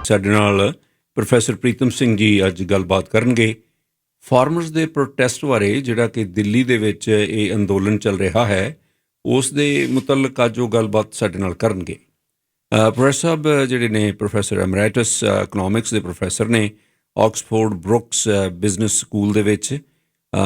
ਸਾਡੇ ਨਾਲ ਪ੍ਰੋਫੈਸਰ ਪ੍ਰੀਤਮ ਸਿੰਘ ਜੀ ਅੱਜ ਗੱਲਬਾਤ ਕਰਨਗੇ ਫਾਰਮਰਸ ਦੇ ਪ੍ਰੋਟੈਸਟ ਬਾਰੇ, ਜਿਹੜਾ ਕਿ ਦਿੱਲੀ ਦੇ ਵਿੱਚ ਇਹ ਅੰਦੋਲਨ ਚੱਲ ਰਿਹਾ ਹੈ, ਉਸ ਦੇ ਮੁਤਲਕ ਅੱਜ ਉਹ ਗੱਲਬਾਤ ਸਾਡੇ ਨਾਲ ਕਰਨਗੇ। ਪ੍ਰੋਫੈਸਰ ਸਾਹਿਬ ਜਿਹੜੇ ਨੇ ਪ੍ਰੋਫੈਸਰ ਐਮਰੈਟਸ ਇਕਨੋਮਿਕਸ ਦੇ ਪ੍ਰੋਫੈਸਰ ਨੇ ਆਕਸਫੋਰਡ ਬਰੁਕਸ ਬਿਜ਼ਨਸ ਸਕੂਲ ਦੇ ਵਿੱਚ,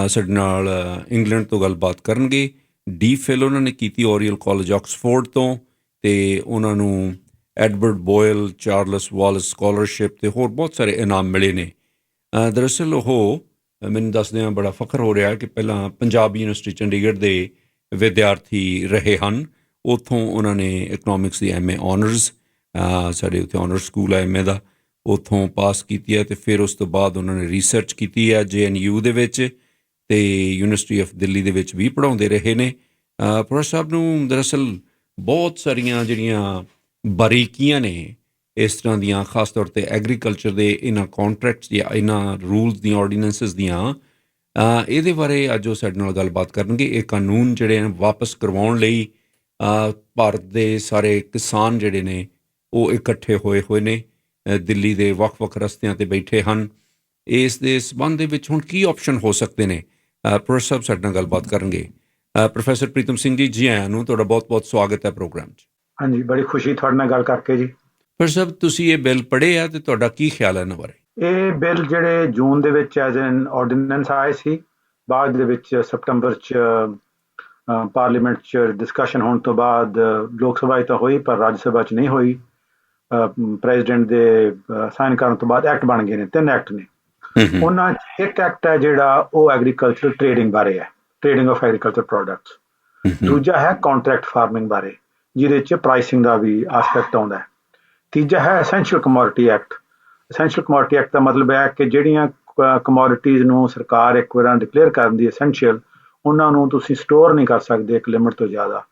ਸਾਡੇ ਨਾਲ ਇੰਗਲੈਂਡ ਤੋਂ ਗੱਲਬਾਤ ਕਰਨਗੇ। ਡੀ.ਫਿਲ ਉਹਨਾਂ ਨੇ ਕੀਤੀ ਓਰੀਅਲ ਕਾਲਜ ਆਕਸਫੋਰਡ ਤੋਂ, ਅਤੇ ਉਹਨਾਂ ਨੂੰ Edward boil, Charles Waltz scholarship ਅਤੇ ਹੋਰ ਬਹੁਤ ਸਾਰੇ ਇਨਾਮ ਮਿਲੇ ਨੇ। ਦਰਅਸਲ ਉਹ ਮੈਨੂੰ ਦੱਸਦਿਆਂ ਬੜਾ ਫਖਰ ਹੋ ਰਿਹਾ ਕਿ ਪਹਿਲਾਂ ਪੰਜਾਬ ਯੂਨੀਵਰਸਿਟੀ ਚੰਡੀਗੜ੍ਹ ਦੇ ਵਿਦਿਆਰਥੀ ਰਹੇ ਹਨ। ਉੱਥੋਂ ਉਹਨਾਂ ਨੇ economics the M A honours, ਸਾਡੇ ਉੱਥੇ ਔਨਰਸ ਸਕੂਲ ਹੈ ਐਮ ਏ ਦਾ, ਉੱਥੋਂ ਪਾਸ ਕੀਤੀ ਹੈ, ਅਤੇ ਫਿਰ ਉਸ ਤੋਂ ਬਾਅਦ ਉਹਨਾਂ ਨੇ ਰਿਸਰਚ ਕੀਤੀ ਹੈ JNU ਦੇ ਵਿੱਚ, ਅਤੇ ਯੂਨੀਵਰਸਿਟੀ ਆਫ ਦਿੱਲੀ ਦੇ ਵਿੱਚ ਵੀ ਪੜ੍ਹਾਉਂਦੇ ਰਹੇ ਨੇ। ਪ੍ਰੋਫੈਸਰ ਸਾਹਿਬ ਨੂੰ ਦਰਅਸਲ ਬਹੁਤ ਸਾਰੀਆਂ ਜਿਹੜੀਆਂ ਬਾਰੀਕੀਆਂ ਨੇ ਇਸ ਤਰ੍ਹਾਂ ਦੀਆਂ, ਖਾਸ ਤੌਰ 'ਤੇ ਐਗਰੀਕਲਚਰ ਦੇ ਇਹਨਾਂ ਕਾਨਟਰੈਕਟਸ ਜਾਂ ਇਹਨਾਂ ਰੂਲਸ ਦੀਆਂ, ਆਰਡੀਨੈਂਸਿਸ ਦੀਆਂ, ਇਹਦੇ ਬਾਰੇ ਅੱਜ ਉਹ ਸਾਡੇ ਨਾਲ ਗੱਲਬਾਤ ਕਰਨਗੇ। ਇਹ ਕਾਨੂੰਨ ਜਿਹੜੇ ਹਨ ਵਾਪਸ ਕਰਵਾਉਣ ਲਈ ਭਾਰਤ ਦੇ ਸਾਰੇ ਕਿਸਾਨ ਜਿਹੜੇ ਨੇ ਉਹ ਇਕੱਠੇ ਹੋਏ ਨੇ, ਦਿੱਲੀ ਦੇ ਵੱਖ-ਵੱਖ ਰਸਤਿਆਂ 'ਤੇ ਬੈਠੇ ਹਨ। ਇਸ ਦੇ ਸੰਬੰਧ ਦੇ ਵਿੱਚ ਹੁਣ ਕੀ ਆਪਸ਼ਨ ਹੋ ਸਕਦੇ ਨੇ, ਪ੍ਰੋਫੈਸਰ ਸਾਹਿਬ ਸਾਡੇ ਨਾਲ ਗੱਲਬਾਤ ਕਰਨਗੇ। ਪ੍ਰੋਫੈਸਰ ਪ੍ਰੀਤਮ ਸਿੰਘ ਜੀ, ਜੀ ਆਇਆਂ ਨੂੰ, ਤੁਹਾਡਾ ਬਹੁਤ-ਬਹੁਤ ਸਵਾਗਤ ਹੈ ਪ੍ਰੋਗਰਾਮ 'ਚ। ਹਾਂਜੀ, ਬੜੀ ਖੁਸ਼ੀ ਤੁਹਾਡੇ ਨਾਲ ਗੱਲ ਕਰਕੇ ਜੀ। ਪ੍ਰੋਫੈਸਰ ਸਾਹਿਬ, ਤੁਸੀਂ ਇਹ ਬਿੱਲ ਪੜ੍ਹੇ ਆ ਅਤੇ ਤੁਹਾਡਾ ਕੀ ਖਿਆਲ ਹੈ ਇਹਨਾਂ ਬਾਰੇ? ਇਹ ਬਿੱਲ ਜਿਹੜੇ ਜੂਨ ਦੇ ਵਿੱਚ ਐਜ਼ ਐਨ ਆਰਡੀਨੈਂਸ ਆਏ ਸੀ, ਬਾਅਦ ਦੇ ਵਿੱਚ ਸਤੰਬਰ 'ਚ ਪਾਰਲੀਮੈਂਟ 'ਚ ਡਿਸਕਸ਼ਨ ਹੋਣ ਤੋਂ ਬਾਅਦ ਲੋਕ ਸਭਾ 'ਚ ਤਾਂ ਹੋਈ ਪਰ ਰਾਜ ਸਭਾ 'ਚ ਨਹੀਂ ਹੋਈ। ਪ੍ਰੈਜ਼ੀਡੈਂਟ ਦੇ ਸਾਈਨ ਕਰਨ ਤੋਂ ਬਾਅਦ ਐਕਟ ਬਣ ਗਏ ਨੇ, 3 ਐਕਟ ਨੇ। ਉਹਨਾਂ 'ਚ ਇੱਕ ਐਕਟ ਹੈ ਜਿਹੜਾ ਉਹ ਐਗਰੀਕਲਚਰ ਟ੍ਰੇਡਿੰਗ ਬਾਰੇ ਹੈ, ਟ੍ਰੇਡਿੰਗ ਆਫ ਐਗਰੀਕਲਚਰ ਪ੍ਰੋਡਕਟਸ। ਦੂਜਾ ਹੈ ਕਾਂਟਰੈਕਟ ਫਾਰਮਿੰਗ ਬਾਰੇ, ਜਿਹਦੇ 'ਚ ਪ੍ਰਾਈਸਿੰਗ ਦਾ ਵੀ ਆਸਪੈਕਟ ਆਉਂਦਾ ਹੈ। ਤੀਜਾ ਹੈ essential commodity act. Essential commodity act ਦਾ ਮਤਲਬ ਹੈ ਕਿ ਜਿਹੜੀਆਂ ਕਮੋਡਿਟੀਜ਼ ਨੂੰ ਸਰਕਾਰ ਇੱਕ ਵਾਰ ਡਿਕਲੇਅਰ ਕਰਦੀ ਐਸੈਂਸ਼ੀਅਲ, ਉਹਨਾਂ ਨੂੰ ਤੁਸੀਂ ਸਟੋਰ ਨਹੀਂ ਕਰ ਸਕਦੇ ਇੱਕ ਲਿਮਟ ਤੋਂ ਜ਼ਿਆਦਾ।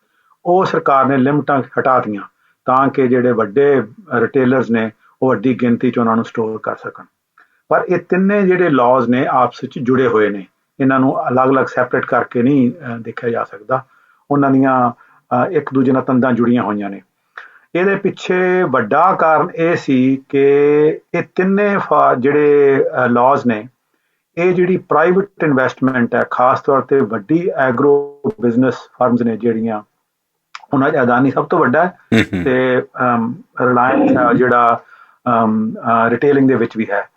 ਉਹ ਸਰਕਾਰ ਨੇ ਲਿਮਟਾਂ ਹਟਾਤੀਆਂ ਤਾਂ ਕਿ ਜਿਹੜੇ ਵੱਡੇ ਰਿਟੇਲਰਸ ਨੇ ਉਹ ਵੱਡੀ ਗਿਣਤੀ 'ਚ ਉਹਨਾਂ ਨੂੰ ਸਟੋਰ ਕਰ ਸਕਣ। ਪਰ ਇਹ ਤਿੰਨੇ ਜਿਹੜੇ ਲਾਜ਼ ਨੇ ਆਪਸ ਵਿੱਚ ਜੁੜੇ ਹੋਏ ਨੇ, ਇਹਨਾਂ ਨੂੰ ਅਲੱਗ-ਅਲੱਗ ਸੈਪਰੇਟ ਕਰਕੇ ਨਹੀਂ ਦੇਖਿਆ ਜਾ ਸਕਦਾ। ਉਹਨਾਂ ਦੀਆਂ ਇੱਕ ਦੂਜੇ ਨਾਲ ਤੰਦਾਂ ਜੁੜੀਆਂ ਹੋਈਆਂ ਨੇ। ਇਹਦੇ ਪਿੱਛੇ ਵੱਡਾ ਕਾਰਨ ਇਹ ਸੀ ਕਿ ਇਹ ਤਿੰਨੇ ਜਿਹੜੇ ਲਾਜ਼ ਨੇ, ਇਹ ਜਿਹੜੀ ਪ੍ਰਾਈਵੇਟ ਇਨਵੈਸਟਮੈਂਟ ਹੈ, ਖਾਸ ਤੌਰ 'ਤੇ ਵੱਡੀ ਐਗਰੋ ਬਿਜ਼ਨਸ ਫਰਮਸ ਨੇ ਜਿਹੜੀਆਂ, ਉਹਨਾਂ 'ਚ ਅਦਾਨੀ ਸਭ ਤੋਂ ਵੱਡਾ ਹੈ, ਅਤੇ ਰਿਲਾਇੰਸ ਜਿਹੜਾ ਰਿਟੇਲਿੰਗ ਦੇ ਵਿੱਚ ਵੀ ਹੈ।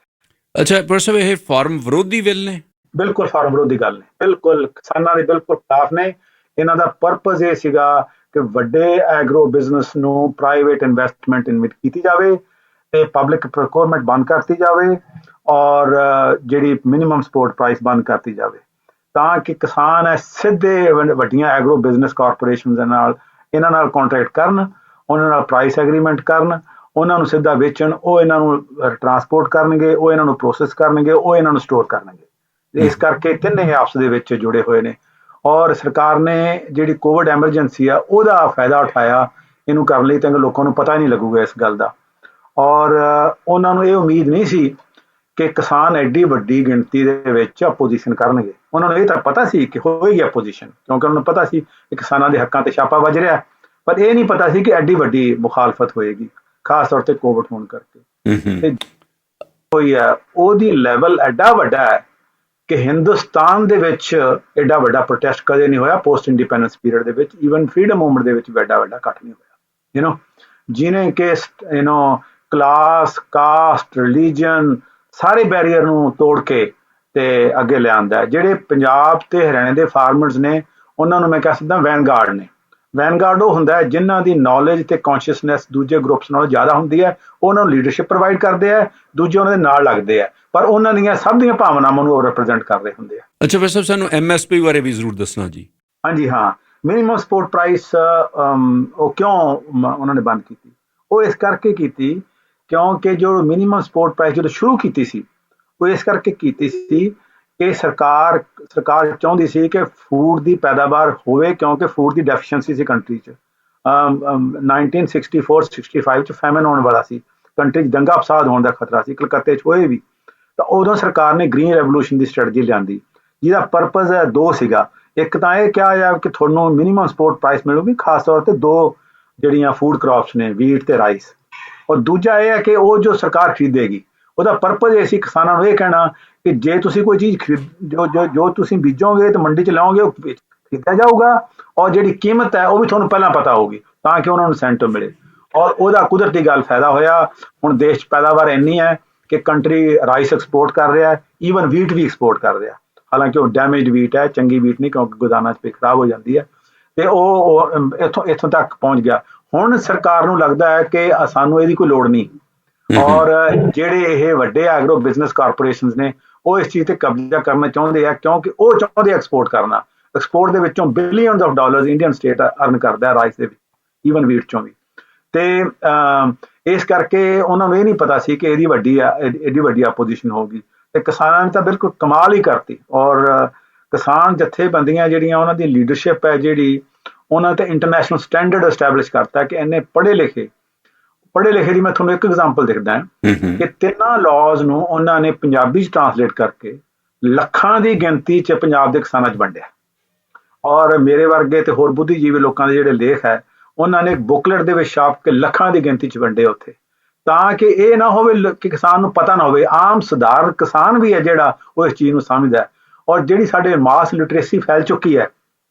ਅੱਛਾ ਪ੍ਰੋਫੈਸਰ, ਇਹ ਫਾਰਮ ਵਿਰੋਧੀ ਬਿੱਲ ਨੇ? ਬਿਲਕੁਲ ਫਾਰਮ ਵਿਰੋਧੀ ਗੱਲ ਨੇ, ਬਿਲਕੁਲ ਕਿਸਾਨਾਂ ਦੇ ਬਿਲਕੁਲ ਖਿਲਾਫ ਨੇ। ਇਹਨਾਂ ਦਾ ਪਰਪਸ ਇਹ ਸੀਗਾ ਕਿ ਵੱਡੇ ਐਗਰੋ ਬਿਜ਼ਨਸ ਨੂੰ ਪ੍ਰਾਈਵੇਟ ਇਨਵੈਸਟਮੈਂਟ ਇਨਵਿਟ ਕੀਤੀ ਜਾਵੇ ਅਤੇ ਪਬਲਿਕ ਪ੍ਰੋਕਿਊਰਮੈਂਟ ਬੰਦ ਕਰਤੀ ਜਾਵੇ, ਔਰ ਜਿਹੜੀ ਮਿਨੀਮਮ ਸਪੋਰਟ ਪ੍ਰਾਈਸ ਬੰਦ ਕਰਤੀ ਜਾਵੇ, ਤਾਂ ਕਿ ਕਿਸਾਨ ਹੈ ਸਿੱਧੇ ਵੱਡੀਆਂ ਐਗਰੋ ਬਿਜ਼ਨਸ ਕਾਰਪੋਰੇਸ਼ਨ ਦੇ ਨਾਲ, ਇਹਨਾਂ ਨਾਲ ਕੰਟਰੈਕਟ ਕਰਨ, ਉਹਨਾਂ ਨਾਲ ਪ੍ਰਾਈਸ ਐਗਰੀਮੈਂਟ ਕਰਨ, ਉਹਨਾਂ ਨੂੰ ਸਿੱਧਾ ਵੇਚਣ, ਉਹ ਇਹਨਾਂ ਨੂੰ ਟਰਾਂਸਪੋਰਟ ਕਰਨਗੇ, ਉਹ ਇਹਨਾਂ ਨੂੰ ਪ੍ਰੋਸੈਸ ਕਰਨਗੇ, ਉਹ ਇਹਨਾਂ ਨੂੰ ਸਟੋਰ ਕਰਨਗੇ। ਇਸ ਕਰਕੇ ਤਿੰਨੇ ਆਪਸ ਦੇ ਵਿੱਚ ਜੁੜੇ ਹੋਏ ਨੇ, ਔਰ ਸਰਕਾਰ ਨੇ ਜਿਹੜੀ ਕੋਵਿਡ ਐਮਰਜੈਂਸੀ ਆ ਉਹਦਾ ਫਾਇਦਾ ਉਠਾਇਆ ਇਹਨੂੰ ਕਰਨ ਲਈ, ਤਾਂ ਕਿ ਲੋਕਾਂ ਨੂੰ ਪਤਾ ਨਹੀਂ ਲੱਗੂਗਾ ਇਸ ਗੱਲ ਦਾ। ਔਰ ਉਹਨਾਂ ਨੂੰ ਇਹ ਉਮੀਦ ਨਹੀਂ ਸੀ ਕਿ ਕਿਸਾਨ ਐਡੀ ਵੱਡੀ ਗਿਣਤੀ ਦੇ ਵਿੱਚ ਆਪੋਜੀਸ਼ਨ ਕਰਨਗੇ। ਉਹਨਾਂ ਨੂੰ ਇਹ ਤਾਂ ਪਤਾ ਸੀ ਕਿ ਹੋਏਗੀ ਆਪੋਜੀਸ਼ਨ, ਕਿਉਂਕਿ ਉਹਨਾਂ ਨੂੰ ਪਤਾ ਸੀ ਕਿ ਕਿਸਾਨਾਂ ਦੇ ਹੱਕਾਂ 'ਤੇ ਛਾਪਾ ਵੱਜ ਰਿਹਾ, ਪਰ ਇਹ ਨਹੀਂ ਪਤਾ ਸੀ ਕਿ ਐਡੀ ਵੱਡੀ ਮੁਖਾਲਫਤ ਹੋਏਗੀ, ਖਾਸ ਤੌਰ 'ਤੇ ਕੋਵਿਡ ਹੋਣ ਕਰਕੇ। ਹੋਈ ਹੈ ਉਹਦੀ ਲੈਵਲ ਐਡਾ ਵੱਡਾ ਹੈ ਕਿ ਹਿੰਦੁਸਤਾਨ ਦੇ ਵਿੱਚ ਐਡਾ ਵੱਡਾ ਪ੍ਰੋਟੈਸਟ ਕਦੇ ਨਹੀਂ ਹੋਇਆ ਪੋਸਟ ਇੰਡੀਪੈਂਡੈਂਸ ਪੀਰੀਅਡ ਦੇ ਵਿੱਚ। ਈਵਨ ਫਰੀਡਮ ਮੂਵਮੈਂਟ ਦੇ ਵਿੱਚ ਐਡਾ ਵੱਡਾ ਇਕੱਠ ਨਹੀਂ ਹੋਇਆ। ਜਿਹਨੇ ਕਿ ਕਲਾਸ, ਕਾਸਟ, ਰਿਲੀਜਨ ਸਾਰੇ ਬੈਰੀਅਰ ਨੂੰ ਤੋੜ ਕੇ ਤੇ ਅੱਗੇ ਲਿਆਂਦਾ। ਜਿਹੜੇ ਪੰਜਾਬ ਤੇ ਹਰਿਆਣੇ ਦੇ ਫਾਰਮਰਸ ਨੇ, ਉਹਨਾਂ ਨੂੰ ਮੈਂ ਕਹਿ ਸਕਦਾ ਵੈਨਗਾਰਡ ਨੇ। ਵੈਨਗਾਰਡ ਉਹ ਹੁੰਦਾ ਹੈ ਜਿਨ੍ਹਾਂ ਦੀ ਨੌਲੇਜ ਤੇ ਕੌਨਸ਼ੀਅਸਨੈਸ ਦੂਜੇ ਗਰੁੱਪਸ ਨਾਲੋਂ ਜ਼ਿਆਦਾ ਹੁੰਦੀ ਹੈ, ਉਹਨਾਂ ਨੂੰ ਲੀਡਰਸ਼ਿਪ ਪ੍ਰੋਵਾਈਡ ਕਰਦੇ ਆ, ਦੂਜੇ ਉਹਨਾਂ ਦੇ ਨਾਲ ਲੱਗਦੇ ਆ, ਪਰ ਉਹਨਾਂ ਦੀਆਂ ਸਭ ਦੀਆਂ ਭਾਵਨਾਵਾਂ ਨੂੰ ਉਹ ਰਿਪਰੈਜ਼ੈਂਟ ਕਰ ਰਹੇ ਹੁੰਦੇ ਆ। ਅੱਛਾ ਵੈਸੇ ਸਾਨੂੰ MSP ਬਾਰੇ ਵੀ ਜ਼ਰੂਰ ਦੱਸਣਾ ਜੀ। ਹਾਂਜੀ ਹਾਂ, ਮਿਨੀਮਮ ਸਪੋਰਟ ਪ੍ਰਾਈਸ ਉਹ ਕਿਉਂ ਉਹਨਾਂ ਨੇ ਬੰਦ ਕੀਤੀ? ਉਹ ਇਸ ਕਰਕੇ ਕੀਤੀ ਕਿਉਂਕਿ ਜੋ ਮਿਨੀਮਮ ਸਪੋਰਟ ਪ੍ਰਾਈਸ ਜਦੋਂ ਸ਼ੁਰੂ ਕੀਤੀ ਸੀ, ਉਹ ਇਸ ਕਰਕੇ ਕੀਤੀ ਸੀ ਕਿ ਸਰਕਾਰ ਚਾਹੁੰਦੀ ਸੀ ਕਿ ਫੂਡ ਦੀ ਪੈਦਾਵਾਰ ਹੋਵੇ, ਕਿਉਂਕਿ ਫੂਡ ਦੀ ਡੈਫੀਸ਼ੀਐਂਸੀ ਸੀ ਕੰਟਰੀ 'ਚ। 1964-65 'ਚ ਫੈਮਨ ਆਉਣ ਵਾਲਾ ਸੀ, ਕੰਟਰੀ 'ਚ ਦੰਗਾ ਫਸਾਦ ਹੋਣ ਦਾ ਖਤਰਾ ਸੀ, ਕਲਕੱਤੇ 'ਚ ਹੋਏ ਵੀ। ਤਾਂ ਉਦੋਂ ਸਰਕਾਰ ਨੇ ਗ੍ਰੀਨ ਰੈਵੋਲੂਸ਼ਨ ਦੀ ਸਟ੍ਰੈਟਜੀ ਲਿਆਂਦੀ, ਜਿਹਦਾ ਪਰਪਸ ਦੋ ਸੀਗਾ। ਇੱਕ ਤਾਂ ਇਹ ਕਿਹਾ ਜਾ ਕਿ ਤੁਹਾਨੂੰ ਮਿਨੀਮਮ ਸਪੋਰਟ ਪ੍ਰਾਈਸ ਮਿਲੂਗੀ, ਖਾਸ ਤੌਰ 'ਤੇ 2 ਜਿਹੜੀਆਂ ਫੂਡ ਕ੍ਰੌਪਸ ਨੇ, ਵੀਟ ਤੇ ਰਾਈਸ। ਔਰ ਦੂਜਾ ਇਹ ਹੈ ਕਿ ਉਹ ਜੋ ਸਰਕਾਰ ਖਰੀਦੇਗੀ ਉਹਦਾ ਪਰਪਸ ਇਹ ਸੀ ਕਿਸਾਨਾਂ ਨੂੰ ਇਹ ਕਹਿਣਾ ਕਿ ਜੇ ਤੁਸੀਂ ਕੋਈ ਚੀਜ਼ ਜੋ ਤੁਸੀਂ ਬੀਜੋਗੇ ਤੇ ਮੰਡੀ 'ਚ ਲਾਓਗੇ ਉਹ ਖਰੀਦਿਆ ਜਾਊਗਾ, ਔਰ ਜਿਹੜੀ ਕੀਮਤ ਹੈ ਉਹ ਵੀ ਤੁਹਾਨੂੰ ਪਹਿਲਾਂ ਪਤਾ ਹੋਊਗੀ ਤਾਂ ਕਿ ਉਹਨਾਂ ਨੂੰ ਇਨਸੈਂਟਿਵ ਮਿਲੇ। ਔਰ ਉਹਦਾ ਕੁਦਰਤੀ ਗੱਲ ਫਾਇਦਾ ਹੋਇਆ। ਹੁਣ ਦੇਸ਼ 'ਚ ਪੈਦਾਵਾਰ ਇੰਨੀ ਹੈ ਕਿ ਕੰਟਰੀ ਰਾਈਸ ਐਕਸਪੋਰਟ ਕਰ ਰਿਹਾ ਹੈ, ਈਵਨ ਵੀਟ ਵੀ ਐਕਸਪੋਰਟ ਕਰ ਰਿਹਾ। ਹਾਲਾਂਕਿ ਉਹ ਡੈਮੇਜਡ ਵੀਟ ਹੈ, ਚੰਗੀ ਵੀਟ ਨਹੀਂ, ਕਿਉਂਕਿ ਗੋਦਾਮਾਂ 'ਚ ਖਰਾਬ ਹੋ ਜਾਂਦੀ ਹੈ। ਤੇ ਉਹ ਇੱਥੋਂ ਤੱਕ ਪਹੁੰਚ ਗਿਆ। ਹੁਣ ਸਰਕਾਰ ਨੂੰ ਲੱਗਦਾ ਹੈ ਕਿ ਸਾਨੂੰ ਇਹਦੀ ਕੋਈ ਲੋੜ ਨਹੀਂ, ਔਰ ਜਿਹੜੇ ਇਹ ਵੱਡੇ ਐਗਰੋ ਬਿਜ਼ਨਸ ਕਾਰਪੋਰੇਸ਼ਨਸ ਨੇ ਉਹ ਇਸ ਚੀਜ਼ ਤੇ ਕਬਜ਼ਾ ਕਰਨਾ ਚਾਹੁੰਦੇ ਆ, ਕਿਉਂਕਿ ਉਹ ਚਾਹੁੰਦੇ ਐਕਸਪੋਰਟ ਕਰਨਾ। ਐਕਸਪੋਰਟ ਦੇ ਵਿੱਚੋਂ billions of dollars Indian state earn ਕਰਦਾ ਰਾਈਸ ਦੇ ਵਿੱਚ, ਈਵਨ ਵੀਟ ਚੋਂ ਵੀ। ਤੇ ਇਸ ਕਰਕੇ ਉਹਨਾਂ ਨੂੰ ਇਹ ਨਹੀਂ ਪਤਾ ਸੀ ਕਿ ਇਹਦੀ ਵੱਡੀ ਆਪੋਜੀਸ਼ਨ ਹੋਊਗੀ। ਤੇ ਕਿਸਾਨਾਂ ਨੇ ਤਾਂ ਬਿਲਕੁਲ ਕਮਾਲ ਹੀ ਕਰਤੀ। ਔਰ ਕਿਸਾਨ ਜਥੇਬੰਦੀਆਂ ਜਿਹੜੀਆਂ ਉਹਨਾਂ ਦੀ ਲੀਡਰਸ਼ਿਪ ਹੈ ਜਿਹੜੀ, ਉਹਨਾਂ ਤੇ ਇੰਟਰਨੈਸ਼ਨਲ ਸਟੈਂਡਰਡ ਐਸਟੈਬਲਿਸ਼ ਕਰਤਾ ਕਿ ਇੰਨੇ ਪੜ੍ਹੇ ਲਿਖੇ ਦੀ ਮੈਂ ਤੁਹਾਨੂੰ ਇੱਕ ਐਗਜ਼ਾਮਪਲ ਦਿਖਦਾ ਕਿ 3 ਲਾਜ਼ ਨੂੰ ਉਹਨਾਂ ਨੇ ਪੰਜਾਬੀ 'ਚ ਟਰਾਂਸਲੇਟ ਕਰਕੇ ਲੱਖਾਂ ਦੀ ਗਿਣਤੀ 'ਚ ਪੰਜਾਬ ਦੇ ਕਿਸਾਨਾਂ 'ਚ ਵੰਡਿਆ। ਔਰ ਮੇਰੇ ਵਰਗੇ ਤੇ ਹੋਰ ਬੁੱਧੀਜੀਵੀ ਲੋਕਾਂ ਦੇ ਜਿਹੜੇ ਲੇਖ ਹੈ ਉਹਨਾਂ ਨੇ ਬੁਕਲੇਟ ਦੇ ਵਿੱਚ ਛਾਪ ਕੇ ਲੱਖਾਂ ਦੀ ਗਿਣਤੀ 'ਚ ਵੰਡੇ ਉੱਥੇ, ਤਾਂ ਕਿ ਇਹ ਨਾ ਹੋਵੇ ਕਿ ਕਿਸਾਨ ਨੂੰ ਪਤਾ ਨਾ ਹੋਵੇ। ਆਮ ਸਧਾਰਨ ਕਿਸਾਨ ਵੀ ਹੈ ਜਿਹੜਾ ਉਹ ਇਸ ਚੀਜ਼ ਨੂੰ ਸਮਝਦਾ ਹੈ। ਔਰ ਜਿਹੜੀ ਸਾਡੇ ਮਾਸ ਲਿਟਰੇਸੀ ਫੈਲ ਚੁੱਕੀ ਹੈ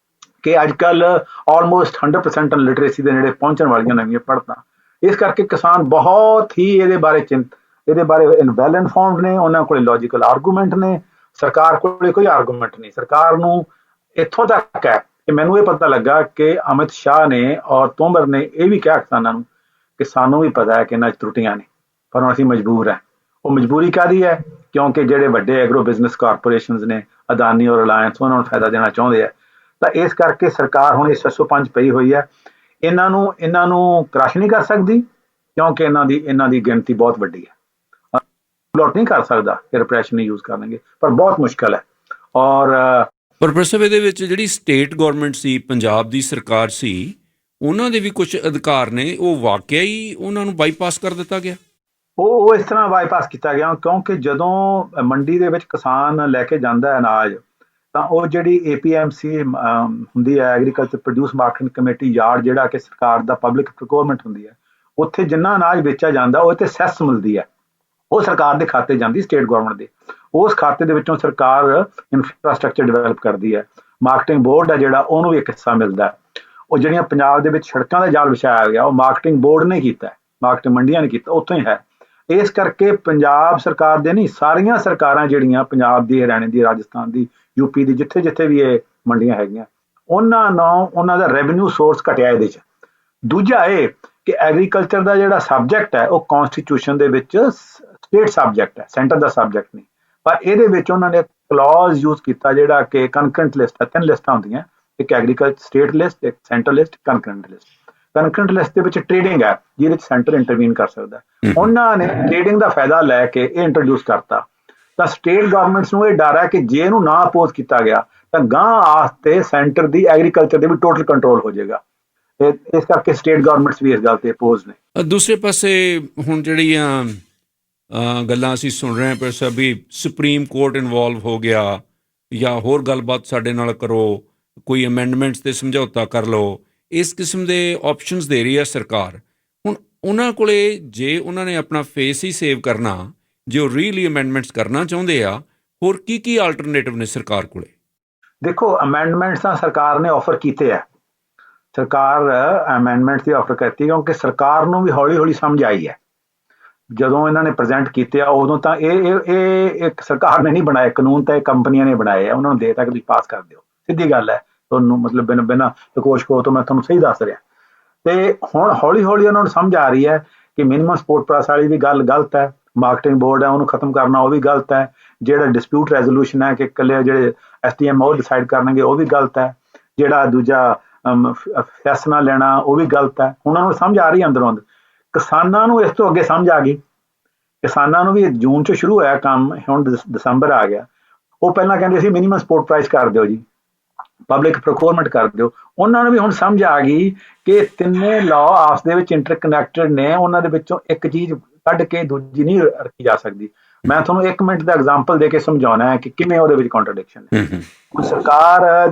ਕਿ ਅੱਜ ਕੱਲ੍ਹ ਆਲਮੋਸਟ 100% ਲਿਟਰੇਸੀ ਦੇ ਨੇੜੇ ਪਹੁੰਚਣ ਵਾਲੀਆਂ ਨਵੀਆਂ ਪੜ੍ਹਤਾਂ, ਇਸ ਕਰਕੇ ਕਿਸਾਨ ਬਹੁਤ ਹੀ ਇਹਦੇ ਬਾਰੇ ਵੈਲ ਇਨਫੋਰਮਡ ਨੇ, ਉਹਨਾਂ ਕੋਲ ਲੌਜੀਕਲ ਆਰਗੂਮੈਂਟ ਨੇ। ਸਰਕਾਰ ਕੋਲ ਕੋਈ ਆਰਗੂਮੈਂਟ ਨਹੀਂ। ਸਰਕਾਰ ਨੂੰ ਇੱਥੋਂ ਤੱਕ ਹੈ ਕਿ ਮੈਨੂੰ ਇਹ ਪਤਾ ਲੱਗਾ ਕਿ ਅਮਿਤ ਸ਼ਾਹ ਨੇ ਔਰ ਤੋਮਰ ਨੇ ਇਹ ਵੀ ਕਿਹਾ ਕਿਸਾਨਾਂ ਨੂੰ ਕਿ ਸਾਨੂੰ ਵੀ ਪਤਾ ਹੈ ਕਿ ਇਹਨਾਂ 'ਚ ਤਰੁੱਟੀਆਂ ਨੇ, ਪਰ ਹੁਣ ਅਸੀਂ ਮਜਬੂਰ ਹੈ। ਉਹ ਮਜਬੂਰੀ ਕਾਹਦੀ ਹੈ? ਕਿਉਂਕਿ ਜਿਹੜੇ ਵੱਡੇ ਐਗਰੋ ਬਿਜ਼ਨਸ ਕਾਰਪੋਰੇਸ਼ਨਸ ਨੇ, ਅਦਾਨੀ ਔਰ ਰਿਲਾਇੰਸ, ਉਹਨਾਂ ਨੂੰ ਫਾਇਦਾ ਦੇਣਾ ਚਾਹੁੰਦੇ ਆ। ਤਾਂ ਇਸ ਕਰਕੇ ਸਰਕਾਰ ਹੁਣ ਇਸ 605 ਪਈ ਹੋਈ ਹੈ। ਇਹਨਾਂ ਨੂੰ ਕ੍ਰਸ਼ ਨਹੀਂ ਕਰ ਸਕਦੀ ਕਿਉਂਕਿ ਇਹਨਾਂ ਦੀ ਗਿਣਤੀ ਬਹੁਤ ਵੱਡੀ ਹੈ। ਲੋਟ ਨਹੀਂ ਕਰ ਸਕਦਾ ਕਿ ਰਿਪਰੈਸ਼ਨ ਨਹੀਂ ਯੂਜ਼ ਕਰਨਗੇ, ਪਰ ਬਹੁਤ ਮੁਸ਼ਕਲ ਹੈ। ਔਰ ਪ੍ਰੋਫੈਸਰ ਇਹਦੇ ਵਿੱਚ ਜਿਹੜੀ ਸਟੇਟ ਗੌਰਮੈਂਟ ਸੀ, ਪੰਜਾਬ ਦੀ ਸਰਕਾਰ ਸੀ, ਉਹਨਾਂ ਦੇ ਵੀ ਕੁਝ ਅਧਿਕਾਰ ਨੇ, ਉਹ ਵਾਕਿਆ ਹੀ ਉਹਨਾਂ ਨੂੰ ਬਾਈਪਾਸ ਕਰ ਦਿੱਤਾ ਗਿਆ। ਉਹ ਇਸ ਤਰ੍ਹਾਂ ਬਾਈਪਾਸ ਕੀਤਾ ਗਿਆ ਕਿਉਂਕਿ ਜਦੋਂ ਮੰਡੀ ਦੇ ਵਿੱਚ ਕਿਸਾਨ ਲੈ ਕੇ ਜਾਂਦਾ ਹੈ ਅਨਾਜ, ਤਾਂ ਉਹ ਜਿਹੜੀ APMC ਹੁੰਦੀ ਹੈ, agriculture produce marketing committee yard, ਜਿਹੜਾ ਕਿ ਸਰਕਾਰ ਦਾ ਪਬਲਿਕ ਪ੍ਰੋਕਿਉਰਮੈਂਟ ਹੁੰਦੀ ਹੈ, ਉੱਥੇ ਜਿੰਨਾ ਅਨਾਜ ਵੇਚਿਆ ਜਾਂਦਾ ਉਹ ਤੇ ਸੈਸ ਮਿਲਦੀ ਹੈ। ਉਹ ਸਰਕਾਰ ਦੇ ਖਾਤੇ ਜਾਂਦੀ, ਸਟੇਟ ਗੌਰਮੈਂਟ ਦੇ। ਉਸ ਖਾਤੇ ਦੇ ਵਿੱਚੋਂ ਸਰਕਾਰ ਇਨਫਰਾਸਟਰਕਚਰ ਡਿਵੈਲਪ ਕਰਦੀ ਹੈ। ਮਾਰਕੀਟਿੰਗ ਬੋਰਡ ਹੈ ਜਿਹੜਾ, ਉਹਨੂੰ ਵੀ ਇੱਕ ਹਿੱਸਾ ਮਿਲਦਾ। ਉਹ ਜਿਹੜੀਆਂ ਪੰਜਾਬ ਦੇ ਵਿੱਚ ਸੜਕਾਂ ਦਾ ਜਾਲ ਵਿਛਾਇਆ ਗਿਆ ਉਹ ਮਾਰਕੀਟਿੰਗ ਬੋਰਡ ਨੇ ਕੀਤਾ, ਮਾਰਕੀਟਿੰਗ ਮੰਡੀਆਂ ਨੇ ਕੀਤਾ, ਉੱਥੋਂ ਹੀ ਹੈ। ਇਸ ਕਰਕੇ ਪੰਜਾਬ ਸਰਕਾਰ ਦੇ ਨਹੀਂ, ਸਾਰੀਆਂ ਸਰਕਾਰਾਂ ਜਿਹੜੀਆਂ ਪੰਜਾਬ ਦੀ, ਹਰਿਆਣੇ ਦੀ, ਰਾਜਸਥਾਨ ਦੀ, UP ਦੀ, ਜਿੱਥੇ ਵੀ ਇਹ ਮੰਡੀਆਂ ਹੈਗੀਆਂ, ਉਹਨਾਂ ਦਾ ਰੈਵਨਿਊ ਸੋਰਸ ਘਟਿਆ ਇਹਦੇ 'ਚ। ਦੂਜਾ ਇਹ ਕਿ ਐਗਰੀਕਲਚਰ ਦਾ ਜਿਹੜਾ ਸਬਜੈਕਟ ਹੈ ਉਹ ਕੌਨਸਟੀਟਿਊਸ਼ਨ ਦੇ ਵਿੱਚ ਸਟੇਟ ਸਬਜੈਕਟ ਹੈ, ਸੈਂਟਰ ਦਾ ਸਬਜੈਕਟ ਨਹੀਂ। ਪਰ ਇਹਦੇ ਵਿੱਚ ਉਹਨਾਂ ਨੇ ਕਲੌਜ਼ ਯੂਜ਼ ਕੀਤਾ ਜਿਹੜਾ ਕਿ ਕਨਕਰੈਂਟ ਲਿਸਟ ਹੈ। 3 ਲਿਸਟਾਂ ਹੁੰਦੀਆਂ, ਇੱਕ ਐਗਰੀਕਲਚਰ ਸਟੇਟ ਲਿਸਟ, ਇੱਕ centre list, concurrent list. Concurrent list ਦੇ ਵਿੱਚ ਟ੍ਰੇਡਿੰਗ ਹੈ ਜਿਹਦੇ ਵਿੱਚ ਸੈਂਟਰ ਇੰਟਰਵੀਨ ਕਰ ਸਕਦਾ। ਉਹਨਾਂ ਨੇ ਟ੍ਰੇਡਿੰਗ ਦਾ ਫਾਇਦਾ ਲੈ ਕੇ ਇਹ ਇੰਟਰੋਡਿਊਸ ਕਰਤਾ। ਤਾਂ ਸਟੇਟ ਗਵਰਨਮੈਂਟਸ ਨੂੰ ਇਹ ਡਰ ਹੈ ਕਿ ਜੇ ਇਹਨੂੰ ਨਾ ਅਪੋਜ਼ ਕੀਤਾ ਗਿਆ ਤਾਂ ਗਾਂ ਆਸਤੇ ਸੈਂਟਰ ਦੀ ਐਗਰੀਕਲਚਰ ਦੇ ਵੀ ਟੋਟਲ ਕੰਟਰੋਲ ਹੋ ਜਾਏਗਾ। ਇਸ ਕਰਕੇ ਸਟੇਟ ਗਵਰਨਮੈਂਟਸ ਵੀ ਇਸ ਗੱਲ ਤੇ ਅਪੋਜ਼ ਨੇ। ਦੂਸਰੇ ਪਾਸੇ ਹੁਣ ਜਿਹੜੀਆਂ ਗੱਲਾਂ ਅਸੀਂ ਸੁਣ ਰਹੇ ਹਾਂ ਪਰ ਵੀ ਸੁਪਰੀਮ ਕੋਰਟ ਇਨਵੋਲਵ ਹੋ ਗਿਆ ਜਾਂ ਹੋਰ ਗੱਲਬਾਤ ਸਾਡੇ ਨਾਲ ਕਰੋ, ਕੋਈ ਅਮੈਂਡਮੈਂਟਸ 'ਤੇ ਸਮਝੌਤਾ ਕਰ ਲਓ, ਇਸ ਕਿਸਮ ਦੇ ਆਪਸ਼ਨਸ ਦੇ ਰਹੀ ਹੈ ਸਰਕਾਰ। ਹੁਣ ਉਹਨਾਂ ਕੋਲੇ ਜੇ ਉਹਨਾਂ ਨੇ ਆਪਣਾ ਫੇਸ ਹੀ ਸੇਵ ਕਰਨਾ, ਜੇ ਉਹ ਰੀਅਲੀ ਅਮੈਂਡਮੈਂਟਸ ਕਰਨਾ ਚਾਹੁੰਦੇ ਆ, ਹੋਰ ਕੀ ਆਲਟਰਨੇਟਿਵ ਨੇ ਸਰਕਾਰ ਕੋਲੇ? ਦੇਖੋ, ਅਮੈਂਡਮੈਂਟਸ ਤਾਂ ਸਰਕਾਰ ਨੇ ਆਫਰ ਕੀਤੇ ਆ। ਸਰਕਾਰ ਅਮੈਂਡਮੈਂਟਸ ਦੀ ਆਫਰ ਕਰਤੀ ਕਿਉਂਕਿ ਸਰਕਾਰ ਨੂੰ ਵੀ ਹੌਲੀ ਹੌਲੀ ਸਮਝ ਆਈ ਹੈ। ਜਦੋਂ ਇਹਨਾਂ ਨੇ ਪ੍ਰੈਜ਼ੈਂਟ ਕੀਤੇ ਆ ਉਦੋਂ ਤਾਂ ਇਹ ਇੱਕ ਸਰਕਾਰ ਨੇ ਨਹੀਂ ਬਣਾਏ ਕਾਨੂੰਨ, ਤਾਂ ਇਹ ਕੰਪਨੀਆਂ ਨੇ ਬਣਾਏ ਆ। ਉਹਨਾਂ ਨੂੰ ਦੇ ਤੱਕ ਤੁਸੀਂ ਪਾਸ ਕਰ ਦਿਓ, ਸਿੱਧੀ ਗੱਲ ਹੈ। ਤੁਹਾਨੂੰ ਮਤਲਬ ਬਿਨਾਂ ਲਕੋਸ਼ ਕੋ ਤੋਂ ਮੈਂ ਤੁਹਾਨੂੰ ਸਹੀ ਦੱਸ ਰਿਹਾ। ਤੇ ਹੁਣ ਹੌਲੀ ਹੌਲੀ ਉਹਨਾਂ ਨੂੰ ਸਮਝ ਆ ਰਹੀ ਹੈ ਕਿ ਮਿਨੀਮਮ ਸਪੋਰਟ ਪ੍ਰਾਈਸ ਵਾਲੀ ਵੀ ਗੱਲ ਗਲਤ ਹੈ, ਮਾਰਕੀਟਿੰਗ ਬੋਰਡ ਹੈ ਉਹਨੂੰ ਖਤਮ ਕਰਨਾ ਉਹ ਵੀ ਗਲਤ ਹੈ, ਜਿਹੜਾ ਡਿਸਪਿਊਟ ਰੈਜ਼ੋਲੂਸ਼ਨ ਹੈ ਕਿ ਇਕੱਲੇ ਜਿਹੜੇ SDM ਉਹ ਡਿਸਾਈਡ ਕਰਨਗੇ ਉਹ ਵੀ ਗਲਤ ਹੈ, ਜਿਹੜਾ ਦੂਜਾ ਫੈਸਲਾ ਲੈਣਾ ਉਹ ਵੀ ਗਲਤ ਹੈ। ਉਹਨਾਂ ਨੂੰ ਸਮਝ ਆ ਰਹੀ ਅੰਦਰੋਂ ਅੰਦਰ। ਕਿਸਾਨਾਂ ਨੂੰ ਇਸ ਤੋਂ ਅੱਗੇ ਸਮਝ ਆ ਗਈ। ਕਿਸਾਨਾਂ ਨੂੰ ਵੀ ਜੂਨ 'ਚ ਸ਼ੁਰੂ ਹੋਇਆ ਕੰਮ, ਹੁਣ ਦਸੰਬਰ ਆ ਗਿਆ। ਉਹ ਪਹਿਲਾਂ ਕਹਿੰਦੇ ਸੀ ਮਿਨੀਮਮ ਸਪੋਰਟ ਪ੍ਰਾਈਸ ਕਰ ਦਿਓ ਜੀ, ਪਬਲਿਕ ਪ੍ਰੋਕਿਉਰਮੈਂਟ ਕਰ ਦਿਓ। ਉਹਨਾਂ ਨੂੰ ਵੀ ਹੁਣ ਸਮਝ ਆ ਗਈ ਕਿ ਤਿੰਨੇ ਲਾਅ ਆਪਸ ਦੇ ਵਿੱਚ ਇੰਟਰਕਨੈਕਟਡ ਨੇ, ਉਹਨਾਂ ਦੇ ਵਿੱਚੋਂ ਇੱਕ ਚੀਜ਼ ਕੱਢ ਕੇ ਦੂਜੀ ਨਹੀਂ ਰੱਖੀ ਜਾ ਸਕਦੀ। ਮੈਂ ਤੁਹਾਨੂੰ 1 ਮਿੰਟ ਦਾ ਐਗਜ਼ਾਮਪਲ ਦੇ ਕੇ ਸਮਝਾਉਣਾ ਹੈ ਕਿ ਕਿਵੇਂ ਉਹਦੇ ਵਿੱਚ ਕੰਟਰਡਿਕਸ਼ਨ ਹੈ। ਸਰਕਾਰ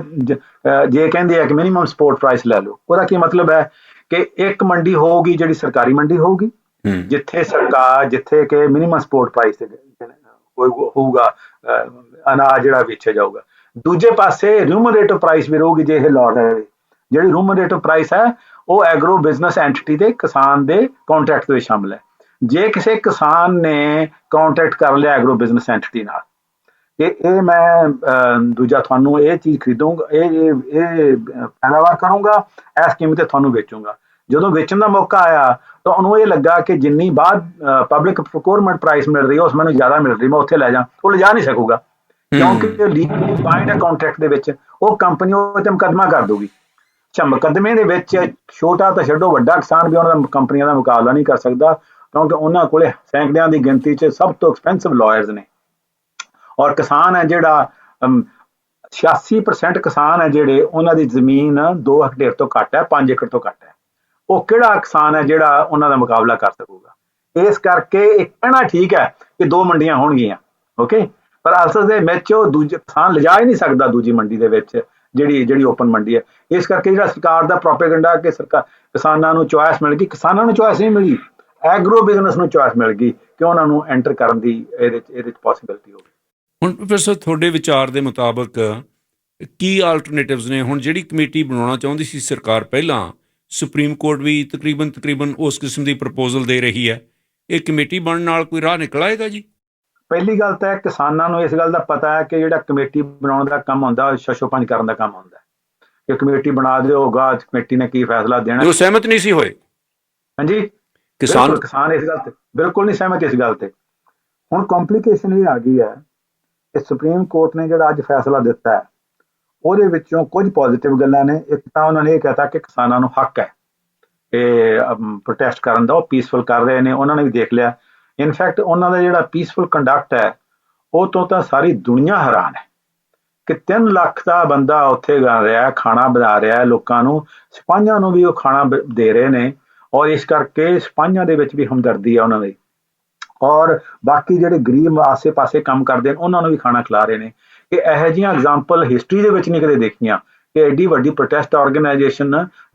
ਜੇ ਕਹਿੰਦੀ ਹੈ ਕਿ ਮਿਨੀਮਮ ਸਪੋਰਟ ਪ੍ਰਾਈਸ ਲੈ ਲਓ, ਉਹਦਾ ਕੀ ਮਤਲਬ ਹੈ ਕਿ ਇੱਕ ਮੰਡੀ ਹੋਊਗੀ ਜਿਹੜੀ ਸਰਕਾਰੀ ਮੰਡੀ ਹੋਊਗੀ, ਜਿੱਥੇ ਕਿ ਮਿਨੀਮਮ ਸਪੋਰਟ ਪ੍ਰਾਈਸ ਹੋਊਗਾ ਅਨਾਜ ਜਿਹੜਾ ਵੇਚਿਆ ਜਾਊਗਾ। ਦੂਜੇ ਪਾਸੇ ਰਿਊਮਰੇਟਿਵ ਪ੍ਰਾਈਸ ਵੀ ਰਹੂਗੀ ਜੇ ਇਹ ਲਾਅ ਰਹੇ। ਜਿਹੜੀ ਰਿਊਮਰੇਟਿਵ ਪ੍ਰਾਈਸ ਹੈ ਉਹ ਐਗਰੋ ਬਿਜ਼ਨਸ ਐਂਟੀਟੀ ਦੇ ਕਿਸਾਨ ਦੇ ਕੰਟਰੈਕਟ ਵਿੱਚ ਸ਼ਾਮਲ ਹੈ। ਜੇ ਕਿਸੇ ਕਿਸਾਨ ਨੇ ਕੰਟਰੈਕਟ ਕਰ ਲਿਆ ਐਗਰੋ ਬਿਜ਼ਨਸ ਐਂਟੀਟੀ ਨਾਲ ਕਿ ਇਹ ਮੈਂ ਦੂਜਾ ਤੁਹਾਨੂੰ ਇਹ ਚੀਜ਼ ਖਰੀਦੂੰਗਾ, ਇਹ ਪੈਦਾਵਾਰ ਕਰੂੰਗਾ, ਇਸ ਕੀਮਤ ਤੇ ਤੁਹਾਨੂੰ ਵੇਚੂੰਗਾ, ਜਦੋਂ ਵੇਚਣ ਦਾ ਮੌਕਾ ਆਇਆ ਤਾਂ ਉਹਨੂੰ ਇਹ ਲੱਗਾ ਕਿ ਜਿੰਨੀ ਬਾਅਦ ਪਬਲਿਕ ਪ੍ਰੋਕਿਊਰਮੈਂਟ ਪ੍ਰਾਈਸ ਮਿਲ ਰਹੀ ਹੈ ਉਸ ਮੈਨੂੰ ਜ਼ਿਆਦਾ ਮਿਲ ਰਹੀ, ਮੈਂ ਉੱਥੇ ਲੈ ਜਾ, ਉਹ ਲਿਜਾ ਨਹੀਂ ਸਕੂਗਾ ਕਿਉਂਕਿ ਲੀਗਲੀ ਬਾਈਂਡ ਹੈ ਕੰਟਰੈਕਟ ਦੇ ਵਿੱਚ। ਉਹ ਕੰਪਨੀ ਉਹ ਤੇ ਮੁਕੱਦਮਾ ਕਰ ਦੂਗੀ। ਅੱਛਾ, ਮੁਕੱਦਮੇ ਦੇ ਵਿੱਚ ਛੋਟਾ ਤਾਂ ਛੱਡੋ, ਵੱਡਾ ਕਿਸਾਨ ਵੀ ਉਹਨਾਂ ਦਾ ਕੰਪਨੀਆਂ ਦਾ ਮੁਕਾਬਲਾ ਨਹੀਂ ਕਰ ਸਕਦਾ ਕਿਉਂਕਿ ਉਹਨਾਂ ਕੋਲੇ ਸੈਂਕੜਿਆਂ ਦੀ ਗਿਣਤੀ 'ਚ ਸਭ ਤੋਂ ਐਕਸਪੈਂਸਿਵ ਲਾਇਰਸ ਨੇ। ਔਰ ਕਿਸਾਨ ਹੈ ਜਿਹੜਾ 86% ਕਿਸਾਨ ਹੈ ਜਿਹੜੇ ਉਹਨਾਂ ਦੀ ਜ਼ਮੀਨ 2 ਹੈਕਟੇਅਰ ਤੋਂ ਘੱਟ ਹੈ, 5 ਏਕੜ ਤੋਂ ਘੱਟ ਹੈ। ਉਹ ਕਿਹੜਾ ਕਿਸਾਨ ਹੈ ਜਿਹੜਾ ਉਹਨਾਂ ਦਾ ਮੁਕਾਬਲਾ ਕਰ ਸਕੂਗਾ। ਇਸ ਕਰਕੇ ਇਹ ਕਹਿਣਾ ਠੀਕ ਹੈ ਕਿ 2 ਮੰਡੀਆਂ ਹੋਣਗੀਆਂ, ਓਕੇ, ਪਰ ਅਸਲ ਦੇ ਵਿੱਚ ਉਹ ਦੂਜੇ ਕਿਸਾਨ ਲਿਜਾ ਹੀ ਨਹੀਂ ਸਕਦਾ ਦੂਜੀ ਮੰਡੀ ਦੇ ਵਿੱਚ ਜਿਹੜੀ ਓਪਨ ਮੰਡੀ ਹੈ। ਇਸ ਕਰਕੇ ਜਿਹੜਾ ਸਰਕਾਰ ਦਾ ਪ੍ਰੋਪੇਗੈਂਡਾ ਕਿ ਕਿਸਾਨਾਂ ਨੂੰ ਚੋਇਸ ਮਿਲ ਗਈ, ਕਿਸਾਨਾਂ ਨੂੰ ਚੋਇਸ ਨਹੀਂ ਮਿਲੀ, ਐਗਰੋ ਬਿਜ਼ਨਸ ਨੂੰ ਚੋਇਸ ਮਿਲ ਗਈ ਕਿ ਉਹਨਾਂ ਨੂੰ ਐਂਟਰ ਕਰਨ ਦੀ ਇਹਦੇ 'ਚ ਪੋਸੀਬਿਲਿਟੀ ਹੋਵੇ। ਹੁਣ ਪ੍ਰੋਫੈਸਰ ਤੁਹਾਡੇ ਵਿਚਾਰ ਦੇ ਮੁਤਾਬਕ ਕੀ ਆਲਟਰਨੇਟਿਵਸ ਨੇ? ਹੁਣ ਜਿਹੜੀ ਕਮੇਟੀ ਬਣਾਉਣਾ ਚਾਹੁੰਦੀ ਸੀ ਸਰਕਾਰ ਪਹਿਲਾਂ, ਸੁਪਰੀਮ ਕੋਰਟ ਵੀ ਤਕਰੀਬਨ ਉਸ ਕਿਸਮ ਦੀ ਪ੍ਰਪੋਜ਼ਲ ਦੇ ਰਹੀ ਹੈ, ਇਹ ਕਮੇਟੀ ਬਣਨ ਨਾਲ ਕੋਈ ਰਾਹ ਨਿਕਲ ਆਏਗਾ ਜੀ? ਪਹਿਲੀ ਗੱਲ ਤਾਂ ਕਿਸਾਨਾਂ ਨੂੰ ਇਸ ਗੱਲ ਦਾ ਪਤਾ ਹੈ ਕਿ ਜਿਹੜਾ ਕਮੇਟੀ ਬਣਾਉਣ ਦਾ ਕੰਮ ਹੁੰਦਾ ਉਹ ਛਸ਼ੋਪੰਜ ਕਰਨ ਦਾ ਕੰਮ ਹੁੰਦਾ ਕਿ ਕਮੇਟੀ ਬਣਾ ਦਿਓਗਾ, ਕਮੇਟੀ ਨੇ ਕੀ ਫੈਸਲਾ ਦੇਣਾ। ਉਹ ਸਹਿਮਤ ਨਹੀਂ ਸੀ ਹੋਏ। ਹਾਂਜੀ, ਕਿਸਾਨ ਇਸ ਗੱਲ ਤੇ ਬਿਲਕੁਲ ਨਹੀਂ ਸਹਿਮਤ। ਇਸ ਗੱਲ ਤੇ ਹੁਣ ਕੰਪਲੀਕੇਸ਼ਨ ਇਹ ਆ ਗਈ ਹੈ ਕਿ ਸੁਪਰੀਮ ਕੋਰਟ ਨੇ ਜਿਹੜਾ ਅੱਜ ਫੈਸਲਾ ਦਿੱਤਾ ਹੈ ਉਹਦੇ ਵਿੱਚੋਂ ਕੁਝ ਪੋਜ਼ੀਟਿਵ ਗੱਲਾਂ ਨੇ। ਇੱਕ ਤਾਂ ਉਹਨਾਂ ਨੇ ਇਹ ਕਹਿਤਾ ਕਿ ਕਿਸਾਨਾਂ ਨੂੰ ਹੱਕ ਹੈ ਇਹ ਪ੍ਰੋਟੈਸਟ ਕਰਨ ਦਾ, ਉਹ ਪੀਸਫੁਲ ਕਰ ਰਹੇ ਨੇ, ਉਹਨਾਂ ਨੇ ਵੀ ਦੇਖ ਲਿਆ। ਇਨਫੈਕਟ ਉਹਨਾਂ ਦਾ ਜਿਹੜਾ ਪੀਸਫੁਲ ਕੰਡਕਟ ਹੈ ਉਹ ਤੋਂ ਤਾਂ ਸਾਰੀ ਦੁਨੀਆ ਹੈਰਾਨ ਹੈ ਕਿ 3 ਲੱਖ ਦਾ ਬੰਦਾ ਉੱਥੇ ਗਾ ਰਿਹਾ, ਖਾਣਾ ਬਣਾ ਰਿਹਾ ਲੋਕਾਂ ਨੂੰ, ਸਿਪਾਹੀਆਂ ਨੂੰ ਵੀ ਉਹ ਖਾਣਾ ਦੇ ਰਹੇ ਨੇ ਔਰ ਇਸ ਕਰਕੇ ਸਿਪਾਹੀਆਂ ਦੇ ਵਿੱਚ ਵੀ ਹਮਦਰਦੀ ਹੈ ਉਹਨਾਂ ਦੀ, ਔਰ ਬਾਕੀ ਜਿਹੜੇ ਗਰੀਬ ਆਸੇ ਪਾਸੇ ਕੰਮ ਕਰਦੇ ਨੇ ਉਹਨਾਂ ਨੂੰ ਵੀ ਖਾਣਾ ਖਿਲਾ ਰਹੇ ਨੇ। ਕਿ ਇਹੋ ਜਿਹੀਆਂ ਐਗਜ਼ਾਮਪਲ ਹਿਸਟਰੀ ਦੇ ਵਿੱਚ ਨਹੀਂ ਕਦੇ ਦੇਖੀਆਂ ਕਿ ਐਡੀ ਵੱਡੀ ਪ੍ਰੋਟੈਸਟ ਆਰਗੇਨਾਈਜੇਸ਼ਨ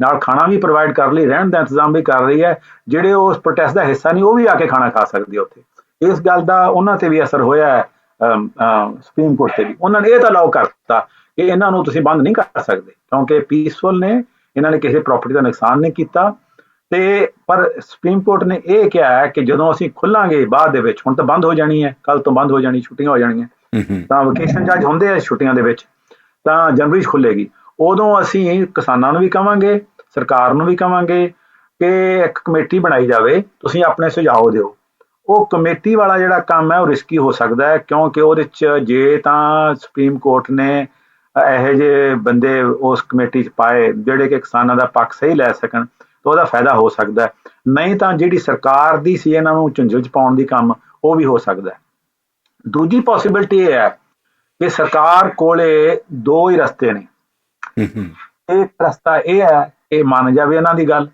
ਨਾਲ ਖਾਣਾ ਵੀ ਪ੍ਰੋਵਾਈਡ ਕਰ ਲਈ, ਰਹਿਣ ਦਾ ਇੰਤਜ਼ਾਮ ਵੀ ਕਰ ਰਹੀ ਹੈ, ਜਿਹੜੇ ਉਸ ਪ੍ਰੋਟੈਸਟ ਦਾ ਹਿੱਸਾ ਨਹੀਂ ਉਹ ਵੀ ਆ ਕੇ ਖਾਣਾ ਖਾ ਸਕਦੇ ਉੱਥੇ। ਇਸ ਗੱਲ ਦਾ ਉਹਨਾਂ ਤੇ ਵੀ ਅਸਰ ਹੋਇਆ ਹੈ, ਸੁਪਰੀਮ ਕੋਰਟ ਤੇ ਵੀ। ਉਹਨਾਂ ਨੇ ਇਹ ਤਾਂ ਅਲਾਓ ਕਰਤਾ ਕਿ ਇਹਨਾਂ ਨੂੰ ਤੁਸੀਂ ਬੰਦ ਨਹੀਂ ਕਰ ਸਕਦੇ ਕਿਉਂਕਿ ਪੀਸਫੁਲ ਨੇ, ਇਹਨਾਂ ਨੇ ਕਿਸੇ ਪ੍ਰਾਪਰਟੀ ਦਾ ਨੁਕਸਾਨ ਨਹੀਂ ਕੀਤਾ। ਤੇ ਪਰ ਸੁਪਰੀਮ ਕੋਰਟ ਨੇ ਇਹ ਕਿਹਾ ਹੈ ਕਿ ਜਦੋਂ ਅਸੀਂ ਖੁੱਲਾਂਗੇ ਬਾਅਦ ਦੇ ਵਿੱਚ, ਹੁਣ ਤਾਂ ਬੰਦ ਹੋ ਜਾਣੀ ਹੈ, ਕੱਲ ਤੋਂ ਬੰਦ ਹੋ ਜਾਣੀ, ਛੁੱਟੀਆਂ ਹੋ ਜਾਣੀਆਂ, ਤਾਂ ਵਕੇਸ਼ਨ ਚਾਰਜ ਹੁੰਦੇ ਆ ਛੁੱਟੀਆਂ ਦੇ ਵਿੱਚ, ਤਾਂ ਜਨਵਰੀ 'ਚ ਖੁੱਲੇਗੀ, ਉਦੋਂ ਅਸੀਂ ਕਿਸਾਨਾਂ ਨੂੰ ਵੀ ਕਵਾਂਗੇ, ਸਰਕਾਰ ਨੂੰ ਵੀ ਕਵਾਂਗੇ ਕਿ ਇੱਕ ਕਮੇਟੀ ਬਣਾਈ ਜਾਵੇ, ਤੁਸੀਂ ਆਪਣੇ ਸੁਝਾਅ ਦਿਓ। ਉਹ ਕਮੇਟੀ ਵਾਲਾ ਜਿਹੜਾ ਕੰਮ ਹੈ ਉਹ ਰਿਸਕੀ ਹੋ ਸਕਦਾ ਹੈ ਕਿਉਂਕਿ ਉਹਦੇ 'ਚ ਜੇ ਤਾਂ ਸੁਪਰੀਮ ਕੋਰਟ ਨੇ ਇਹੋ ਜਿਹੇ ਬੰਦੇ ਉਸ ਕਮੇਟੀ 'ਚ ਪਾਏ ਜਿਹੜੇ ਕਿ ਕਿਸਾਨਾਂ ਦਾ ਪੱਖ ਸਹੀ ਲੈ ਸਕਣ ਤਾਂ ਉਹਦਾ ਫਾਇਦਾ ਹੋ ਸਕਦਾ ਹੈ, ਨਹੀਂ ਤਾਂ ਜਿਹੜੀ ਸਰਕਾਰ ਦੀ ਸੀ ਇਹਨਾਂ ਨੂੰ ਝੁੰਝਲ 'ਚ ਪਾਉਣ ਦੀ ਕੰਮ ਉਹ ਵੀ ਹੋ ਸਕਦਾ ਹੈ। ਦੂਜੀ ਪੋਸੀਬਿਲਿਟੀ ਇਹ ਹੈ ਕਿ ਸਰਕਾਰ ਕੋਲੇ 2 ਹੀ ਰਸਤੇ ਨੇ। ਇੱਕ ਰਸਤਾ ਇਹ ਹੈ ਕਿ ਮੰਨ ਜਾਵੇ ਇਹਨਾਂ ਦੀ ਗੱਲ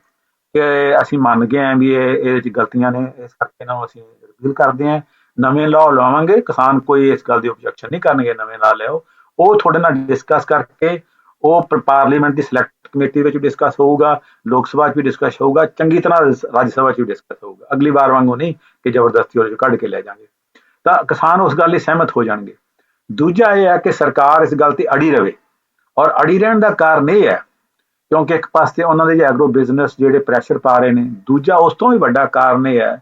ਕਿ ਅਸੀਂ ਮੰਨ ਗਏ ਹਾਂ ਵੀ ਇਹਦੇ 'ਚ ਗਲਤੀਆਂ ਨੇ, ਇਸ ਕਰਕੇ ਇਹਨਾਂ ਨੂੰ ਅਸੀਂ ਰਿਪੀਲ ਕਰਦੇ ਹਾਂ, ਨਵੇਂ ਲਾਅ ਲਵਾਵਾਂਗੇ, ਕਿਸਾਨ ਕੋਈ ਇਸ ਗੱਲ ਦੀ ਓਬਜੈਕਸ਼ਨ ਨਹੀਂ ਕਰਨਗੇ, ਨਵੇਂ ਲਾਅ ਲਿਆਓ। ਉਹ ਤੁਹਾਡੇ ਨਾਲ ਡਿਸਕਸ ਕਰਕੇ ਉਹ ਪਾਰਲੀਮੈਂਟ ਦੀ ਸਿਲੈਕਟ ਕਮੇਟੀ ਵਿੱਚ ਵੀ ਡਿਸਕਸ ਹੋਊਗਾ, ਲੋਕ ਸਭਾ 'ਚ ਵੀ ਡਿਸਕਸ ਹੋਊਗਾ, ਚੰਗੀ ਤਰ੍ਹਾਂ ਰਾਜ ਸਭਾ 'ਚ ਵੀ ਡਿਸਕਸ ਹੋਊਗਾ। ਅਗਲੀ ਵਾਰ ਵਾਂਗੂ ਨਹੀਂ ਕਿ ਜ਼ਬਰਦਸਤੀ ਉਹਦੇ 'ਚ ਕੱਢ ਕੇ ਲੈ ਜਾਵਾਂਗੇ, ਤਾਂ ਕਿਸਾਨ ਉਸ ਗੱਲ ਲਈ ਸਹਿਮਤ ਹੋ ਜਾਣਗੇ। ਦੂਜਾ ਇਹ ਹੈ ਕਿ ਸਰਕਾਰ ਇਸ ਗੱਲ ਤੇ ਅੜੀ ਰਹੇ, ਔਰ ਅੜੀ ਰਹਿਣ ਦਾ ਕਾਰਨ ਇਹ ਹੈ ਕਿਉਂਕਿ ਇੱਕ ਪਾਸੇ ਉਹਨਾਂ ਦੇ ਐਗਰੋ ਬਿਜ਼ਨਸ ਜਿਹੜੇ ਪ੍ਰੈਸ਼ਰ ਪਾ ਰਹੇ ਨੇ, ਦੂਜਾ ਉਸ ਤੋਂ ਵੀ ਵੱਡਾ ਕਾਰਨ ਇਹ ਹੈ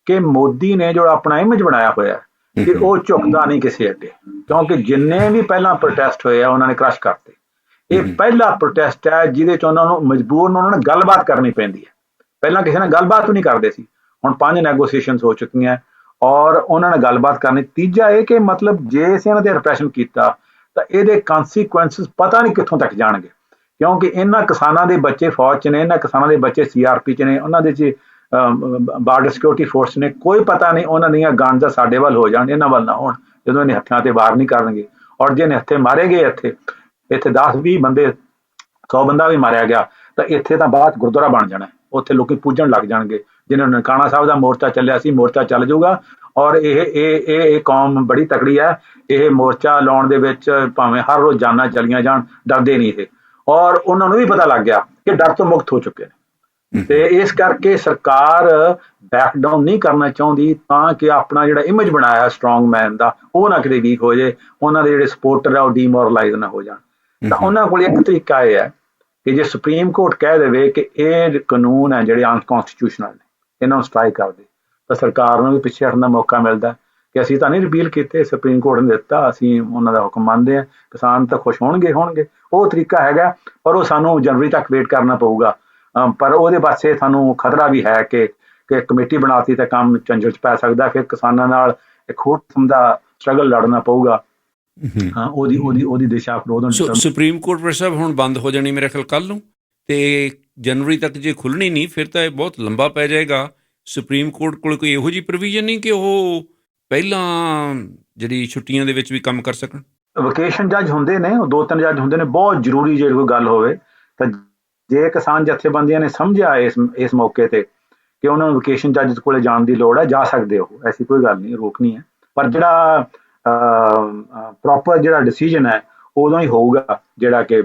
ਕਿ ਮੋਦੀ ਨੇ ਜੋ ਆਪਣਾ ਇਮੇਜ ਬਣਾਇਆ ਹੋਇਆ ਕਿ ਉਹ ਝੁਕਦਾ ਨਹੀਂ ਕਿਸੇ ਅੱਗੇ, ਕਿਉਂਕਿ ਜਿੰਨੇ ਵੀ ਪਹਿਲਾਂ ਪ੍ਰੋਟੈਸਟ ਹੋਏ ਆ ਉਹਨਾਂ ਨੇ ਕ੍ਰਸ਼ ਕਰਤੇ। ਇਹ ਪਹਿਲਾ ਪ੍ਰੋਟੈਸਟ ਹੈ ਜਿਹਦੇ 'ਚ ਉਹਨਾਂ ਨੂੰ ਮਜਬੂਰਨ ਉਹਨਾਂ ਨੂੰ ਗੱਲਬਾਤ ਕਰਨੀ ਪੈਂਦੀ ਹੈ। ਪਹਿਲਾਂ ਕਿਸੇ ਨਾਲ ਗੱਲਬਾਤ ਵੀ ਨਹੀਂ ਕਰਦੇ ਸੀ, ਹੁਣ 5 ਨੈਗੋਸੀਏਸ਼ਨਸ ਹੋ ਚੁੱਕੀਆਂ ਔਰ ਉਹਨਾਂ ਨਾਲ ਗੱਲਬਾਤ ਕਰਨੀ। ਤੀਜਾ ਇਹ ਕਿ ਮਤਲਬ ਜੇ ਅਸੀਂ ਇਹਨਾਂ ਤੇ ਰਿਪਰੈਸ਼ਨ ਕੀਤਾ ਤਾਂ ਇਹਦੇ ਕੰਸੀਕੁਐਂਸਿਸ ਪਤਾ ਨਹੀਂ ਕਿੱਥੋਂ ਤੱਕ ਜਾਣਗੇ ਕਿਉਂਕਿ ਇਹਨਾਂ ਕਿਸਾਨਾਂ ਦੇ ਬੱਚੇ ਫੌਜ 'ਚ ਨੇ, ਇਹਨਾਂ ਕਿਸਾਨਾਂ ਦੇ ਬੱਚੇ CRP 'ਚ ਨੇ, ਉਹਨਾਂ ਦੇ 'ਚ ਬਾਰਡਰ ਸਿਕਿਉਰਿਟੀ ਫੋਰਸ ਨੇ, ਕੋਈ ਪਤਾ ਨਹੀਂ ਉਹਨਾਂ ਦੀਆਂ ਗਨਜ਼ ਸਾਡੇ ਵੱਲ ਹੋ ਜਾਣ, ਇਹਨਾਂ ਵੱਲ ਨਾ ਹੋਣ ਜਦੋਂ ਇਹਨੇ ਹੱਥਾਂ ਤੇ ਵਾਰ ਨਹੀਂ ਕਰਨਗੇ। ਔਰ ਜੇ ਹੱਥੇ ਮਾਰੇ ਗਏ ਇੱਥੇ 10-20 ਬੰਦੇ 100 ਬੰਦਾ ਵੀ ਮਾਰਿਆ ਗਿਆ ਤਾਂ ਇੱਥੇ ਤਾਂ ਬਾਅਦ ਗੁਰਦੁਆਰਾ ਬਣ ਜਾਣਾ, ਉੱਥੇ ਲੋਕੀ ਪੂਜਣ ਲੱਗ ਜਾਣਗੇ। ਜਿਹਨਾਂ ਨੂੰ ਨਨਕਾਣਾ ਸਾਹਿਬ ਦਾ ਮੋਰਚਾ ਚੱਲਿਆ ਸੀ, ਮੋਰਚਾ ਚੱਲ ਜਾਊਗਾ ਔਰ ਇਹ ਕੌਮ ਬੜੀ ਤਕੜੀ ਹੈ, ਇਹ ਮੋਰਚਾ ਲਾਉਣ ਦੇ ਵਿੱਚ ਭਾਵੇਂ ਹਰ ਰੋਜ਼ ਜਾਨਾਂ ਚਲੀਆਂ ਜਾਣ, ਡਰਦੇ ਨਹੀਂ ਇਹ। ਔਰ ਉਹਨਾਂ ਨੂੰ ਵੀ ਪਤਾ ਲੱਗ ਗਿਆ ਕਿ ਡਰ ਤੋਂ ਮੁਕਤ ਹੋ ਚੁੱਕੇ ਨੇ, ਤੇ ਇਸ ਕਰਕੇ ਸਰਕਾਰ ਬੈਕ ਡਾਊਨ ਨਹੀਂ ਕਰਨਾ ਚਾਹੁੰਦੀ ਤਾਂ ਕਿ ਆਪਣਾ ਜਿਹੜਾ ਇਮੇਜ ਬਣਾਇਆ ਸਟਰੋਂਗ ਮੈਨ ਦਾ ਉਹ ਨਾ ਕਿਤੇ ਵੀਕ ਹੋ ਜਾਏ, ਉਹਨਾਂ ਦੇ ਜਿਹੜੇ ਸਪੋਰਟਰ ਆ ਉਹ ਡੀਮੋਰਲਾਈਜ਼ ਨਾ ਹੋ ਜਾਣ। ਤਾਂ ਉਹਨਾਂ ਕੋਲ ਇੱਕ ਤਰੀਕਾ ਇਹ ਹੈ ਕਿ ਜੇ ਸੁਪਰੀਮ ਕੋਰਟ ਕਹਿ ਦੇਵੇ ਕਿ ਇਹ ਕਾਨੂੰਨ ਹੈ ਜਿਹੜੇ ਅਨਕਨਸਟੀਟਿਊਸ਼ਨਲ ਨੇ, ਇਹਨਾਂ ਨੂੰ ਸਟ੍ਰਾਈਕ ਕਰ ਦੇ, ਤਾਂ ਸਰਕਾਰ ਨੂੰ ਵੀ ਪਿੱਛੇ ਹਟਣ ਦਾ ਮੌਕਾ ਮਿਲਦਾ ਕਿ ਅਸੀਂ ਤਾਂ ਨਹੀਂ ਰਿਪੀਲ ਕੀਤੇ, ਸੁਪਰੀਮ ਕੋਰਟ ਨੇ ਦਿੱਤਾ, ਅਸੀਂ ਉਹਨਾਂ ਦਾ ਹੁਕਮ ਮੰਨਦੇ ਹਾਂ, ਕਿਸਾਨ ਤਾਂ ਖੁਸ਼ ਹੋਣਗੇ। ਉਹ ਤਰੀਕਾ ਹੈਗਾ, ਪਰ ਉਹ ਸਾਨੂੰ ਜਨਵਰੀ ਤੱਕ ਵੇਟ ਕਰਨਾ ਪਊਗਾ। ਪਰ ਉਹਦੇ ਪਾਸੇ ਸਾਨੂੰ ਖਤਰਾ ਵੀ ਹੈ ਕਿ ਕਮੇਟੀ ਬਣਾਤੀ ਤਾਂ ਕੰਮ ਝੰਜਟ 'ਚ ਪੈ ਸਕਦਾ, ਫਿਰ ਕਿਸਾਨਾਂ ਨਾਲ ਇੱਕ ਹੋਰ ਕਿਸਮ ਦਾ ਸਟਰਗਲ ਲੜਨਾ ਪਊਗਾ। ਉਹਦੀ ਦਿਸ਼ਾ ਵਿਰੋਧ। ਸੁਪਰੀਮ ਕੋਰਟ ਪਰ ਸਾਹਿਬ ਹੁਣ ਬੰਦ ਹੋ ਜਾਣੀ ਮੇਰੇ ਖਿਆਲ ਕੱਲ੍ਹ ਨੂੰ, ਤੇ ਜਨਵਰੀ ਤੱਕ ਜੇ ਖੁੱਲ੍ਹਣੀ ਨਹੀਂ ਫਿਰ ਤਾਂ ਇਹ ਬਹੁਤ ਲੰਬਾ ਪੈ ਜਾਏਗਾ। ਸੁਪਰੀਮ ਕੋਰਟ ਕੋਲ ਕੋਈ ਇਹੋ ਜਿਹੀ ਪ੍ਰੋਵੀਜ਼ਨ ਨਹੀਂ ਕਿ ਉਹ ਪਹਿਲਾਂ ਜਿਹੜੀ ਛੁੱਟੀਆਂ ਦੇ ਵਿੱਚ ਵੀ ਕੰਮ ਕਰ ਸਕਣ? ਵਕੇਸ਼ਨ ਜੱਜ ਹੁੰਦੇ ਨੇ, ਉਹ 2-3 ਜੱਜ ਹੁੰਦੇ ਨੇ, ਬਹੁਤ ਜ਼ਰੂਰੀ ਜੇ ਕੋਈ ਗੱਲ ਹੋਵੇ ਤਾਂ ਜੇ ਕਿਸਾਨ ਜਥੇਬੰਦੀਆਂ ਨੇ ਸਮਝਿਆ ਇਸ ਮੌਕੇ ਤੇ ਕਿ ਉਹਨਾਂ ਨੂੰ ਵਕੇਸ਼ਨ ਜੱਜ ਕੋਲੇ ਜਾਣ ਦੀ ਲੋੜ ਹੈ, ਜਾ ਸਕਦੇ ਹੋ, ਐਸੀ ਕੋਈ ਗੱਲ ਨਹੀਂ, ਰੋਕ ਨਹੀਂ ਹੈ। ਪਰ ਜਿਹੜਾ ਪ੍ਰੋਪਰ ਜਿਹੜਾ ਡਿਸੀਜਨ ਹੈ ਉਦੋਂ ਹੀ ਹੋਊਗਾ, ਜਿਹੜਾ ਕਿ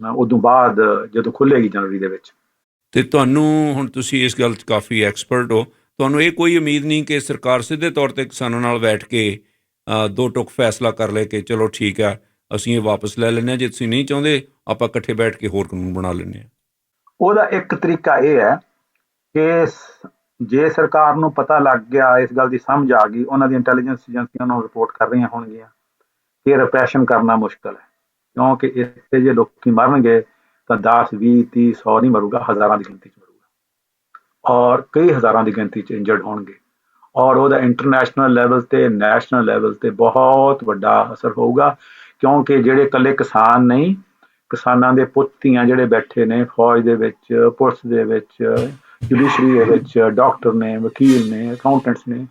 ਉਦੋਂ ਬਾਅਦ ਜਦੋਂ ਖੁੱਲ੍ਹੇਗੀ ਜਨਵਰੀ ਦੇ ਵਿੱਚ। ਤੇ ਤੁਹਾਨੂੰ ਹੁਣ ਤੁਸੀਂ ਇਸ ਗੱਲ 'ਚ ਕਾਫੀ ਐਕਸਪਰਟ ਹੋ, ਤੁਹਾਨੂੰ ਇਹ ਕੋਈ ਉਮੀਦ ਨਹੀਂ ਕਿ ਸਰਕਾਰ ਸਿੱਧੇ ਤੌਰ 'ਤੇ ਕਿਸਾਨਾਂ ਨਾਲ ਬੈਠ ਕੇ ਦੋ ਟੁਕ ਫੈਸਲਾ ਕਰ ਲੈ ਕਿ ਚਲੋ ਠੀਕ ਆ ਅਸੀਂ ਇਹ ਵਾਪਸ ਲੈ ਲੈਂਦੇ ਹਾਂ, ਜੇ ਤੁਸੀਂ ਨਹੀਂ ਚਾਹੁੰਦੇ ਆਪਾਂ ਇਕੱਠੇ ਬੈਠ ਕੇ ਹੋਰ ਕਾਨੂੰਨ ਬਣਾ ਲੈਂਦੇ ਹਾਂ? ਉਹਦਾ ਇੱਕ ਤਰੀਕਾ ਇਹ ਹੈ ਕਿ ਜੇ ਸਰਕਾਰ ਨੂੰ ਪਤਾ ਲੱਗ ਗਿਆ, ਇਸ ਗੱਲ ਦੀ ਸਮਝ ਆ ਗਈ, ਉਹਨਾਂ ਦੀ ਇੰਟੈਲੀਜੈਂਸ ਏਜੰਸੀਆਂ ਨੂੰ ਰਿਪੋਰਟ ਕਰ ਰਹੀਆਂ ਹੋਣਗੀਆਂ, ਫਿਰ ਰਿਪਰੈਸ਼ਨ ਕਰਨਾ ਮੁਸ਼ਕਿਲ ਹੈ, ਕਿਉਂਕਿ ਇੱਥੇ ਜੇ ਲੋਕੀ ਮਰਨਗੇ ਤਾਂ 10, 20, 30, 100 ਨਹੀਂ ਮਰੂਗਾ, ਹਜ਼ਾਰਾਂ ਦੀ ਗਿਣਤੀ 'ਚ ਮਰੂਗਾ, ਔਰ ਕਈ ਹਜ਼ਾਰਾਂ ਦੀ ਗਿਣਤੀ 'ਚ ਇੰਜਰਡ ਹੋਣਗੇ, ਔਰ ਉਹਦਾ ਇੰਟਰਨੈਸ਼ਨਲ ਲੈਵਲ ਤੇ ਨੈਸ਼ਨਲ ਲੈਵਲ ਤੇ ਬਹੁਤ ਵੱਡਾ ਅਸਰ ਹੋਊਗਾ। ਕਿਉਂਕਿ ਜਿਹੜੇ ਇਕੱਲੇ ਕਿਸਾਨ ਨਹੀਂ, ਕਿਸਾਨਾਂ ਦੇ ਪੁੱਤ ਧੀਆਂ ਜਿਹੜੇ ਬੈਠੇ ਨੇ ਫੌਜ ਦੇ ਵਿੱਚ, ਪੁਲਿਸ ਦੇ ਵਿੱਚ, ਜੁਡੀਸ਼ਰੀ ਦੇ ਵਿੱਚ, ਡਾਕਟਰ ਨੇ, ਵਕੀਲ ਨੇ, ਅਕਾਊਂਟੈਂਟਸ ਨੇ,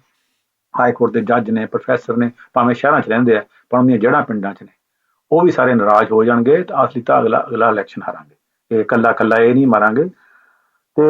ਹਾਈ ਕੋਰਟ ਦੇ ਜੱਜ ਨੇ, ਪ੍ਰੋਫੈਸਰ ਨੇ, ਭਾਵੇਂ ਸ਼ਹਿਰਾਂ 'ਚ ਰਹਿੰਦੇ ਆ ਪਰ ਉਹਦੀਆਂ ਜੜ੍ਹਾਂ ਪਿੰਡਾਂ 'ਚ ਨੇ, ਉਹ ਵੀ ਸਾਰੇ ਨਾਰਾਜ਼ ਹੋ ਜਾਣਗੇ। ਤਾਂ ਅਸਲੀ ਤਾਂ ਅਗਲਾ ਇਲੈਕਸ਼ਨ ਹਾਰਾਂਗੇ, ਇਹ ਇਕੱਲਾ ਇਹ ਨਹੀਂ ਮਾਰਾਂਗੇ। ਤੇ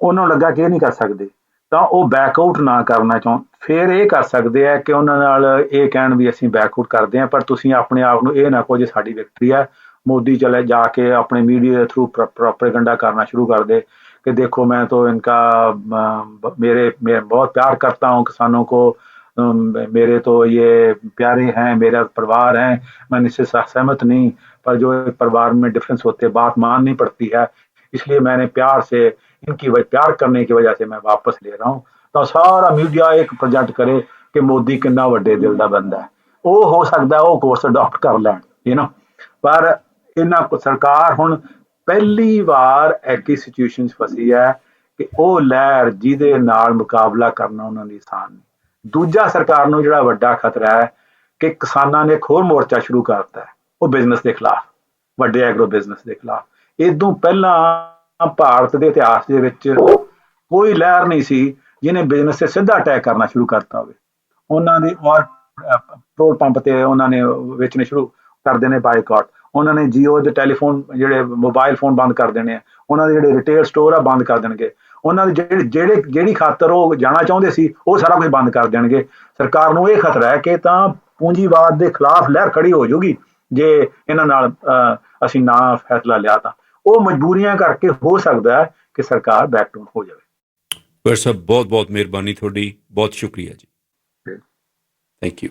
ਉਹਨਾਂ ਨੂੰ ਲੱਗਾ ਕਿ ਇਹ ਨਹੀਂ ਕਰ ਸਕਦੇ, ਤਾਂ ਉਹ ਬੈਕਆਊਟ ਨਾ ਕਰਨਾ ਚਾਹੁਣ, ਫਿਰ ਇਹ ਕਰ ਸਕਦੇ ਆ ਕਿ ਉਹਨਾਂ ਨਾਲ ਇਹ ਕਹਿਣ ਵੀ ਅਸੀਂ ਬੈਕਆਊਟ ਕਰਦੇ ਹਾਂ, ਪਰ ਤੁਸੀਂ ਆਪਣੇ ਆਪ ਨੂੰ ਇਹ ਨਾ ਕਹੋ ਜੇ ਸਾਡੀ ਵਿਕਟਰੀ ਹੈ। मोदी चले जाके अपने मीडिया के थ्रू प्रोपेगेंडा करना शुरू कर दे कि देखो मैं तो इनका मैं बहुत प्यार करता हूँ किसानों को, मेरे तो ये प्यारे हैं, मेरा परिवार हैं, मैं इससे सहमत नहीं, पर जो परिवार में डिफरेंस होते बात माननी पड़ती है, इसलिए मैंने प्यार से इनकी प्यार करने की वजह से मैं वापस ले रहा हूँ। तो सारा मीडिया एक प्रोजेक्ट करे कि मोदी कितना वड्डे दिल का बंदा है, वो हो सकता है वो कोर्स अडॉप्ट कर लैन, पर ਇਹਨਾਂ ਕੋ ਸਰਕਾਰ ਹੁਣ ਪਹਿਲੀ ਵਾਰ ਐਸੀ ਸਿਚੁਏਸ਼ਨ 'ਚ ਫਸੀ ਹੈ ਕਿ ਉਹ ਲਹਿਰ ਜਿਹਦੇ ਨਾਲ ਮੁਕਾਬਲਾ ਕਰਨਾ ਉਹਨਾਂ ਦੀ ਆਸਾਨ ਨਹੀਂ। ਦੂਜਾ ਸਰਕਾਰ ਨੂੰ ਜਿਹੜਾ ਵੱਡਾ ਖਤਰਾ ਹੈ ਕਿ ਕਿਸਾਨਾਂ ਨੇ ਇੱਕ ਹੋਰ ਮੋਰਚਾ ਸ਼ੁਰੂ ਕਰਤਾ ਹੈ, ਉਹ ਬਿਜ਼ਨਸ ਦੇ ਖਿਲਾਫ, ਵੱਡੇ ਐਗਰੋ ਬਿਜ਼ਨਸ ਦੇ ਖਿਲਾਫ। ਇਦੋਂ ਪਹਿਲਾਂ ਭਾਰਤ ਦੇ ਇਤਿਹਾਸ ਦੇ ਵਿੱਚ ਕੋਈ ਲਹਿਰ ਨਹੀਂ ਸੀ ਜਿਹਨੇ ਬਿਜ਼ਨਸ ਤੇ ਸਿੱਧਾ ਅਟੈਕ ਕਰਨਾ ਸ਼ੁਰੂ ਕਰਤਾ ਹੋਵੇ। ਉਹਨਾਂ ਦੇ ਔਰ ਪੈਟਰੋਲ ਪੰਪ ਤੇ ਉਹਨਾਂ ਨੇ ਵੇਚਣੇ ਸ਼ੁਰੂ ਕਰ ਦੇਣੇ, ਬਾਈਕਾਟ, ਉਹਨਾਂ ਨੇ ਜੀਓ ਦੇ ਟੈਲੀਫੋਨ ਜਿਹੜੇ ਮੋਬਾਈਲ ਫੋਨ ਬੰਦ ਕਰ ਦੇਣੇ ਆ, ਉਹਨਾਂ ਦੇ ਜਿਹੜੇ ਰਿਟੇਲ ਸਟੋਰ ਆ ਬੰਦ ਕਰ ਦੇਣਗੇ, ਉਹਨਾਂ ਦੇ ਜਿਹੜੀ ਖਾਤਰ ਉਹ ਜਾਣਾ ਚਾਹੁੰਦੇ ਸੀ ਉਹ ਸਾਰਾ ਕੁਝ ਬੰਦ ਕਰ ਦੇਣਗੇ। ਸਰਕਾਰ ਨੂੰ ਇਹ ਖਤਰਾ ਹੈ ਕਿ ਤਾਂ ਪੂੰਜੀਵਾਦ ਦੇ ਖਿਲਾਫ ਲਹਿਰ ਖੜੀ ਹੋ ਜਾਊਗੀ ਜੇ ਇਹਨਾਂ ਨਾਲ ਅਸੀਂ ਨਾ ਫੈਸਲਾ ਲਿਆ ਤਾਂ। ਉਹ ਮਜਬੂਰੀਆਂ ਕਰਕੇ ਹੋ ਸਕਦਾ ਹੈ ਕਿ ਸਰਕਾਰ ਬੈਕਡਾਊਨ ਹੋ ਜਾਵੇ। ਪਰ ਸਭ ਬਹੁਤ ਬਹੁਤ ਮਿਹਰਬਾਨੀ ਤੁਹਾਡੀ, ਬਹੁਤ ਸ਼ੁਕਰੀਆ ਜੀ, ਥੈਂਕ ਯੂ।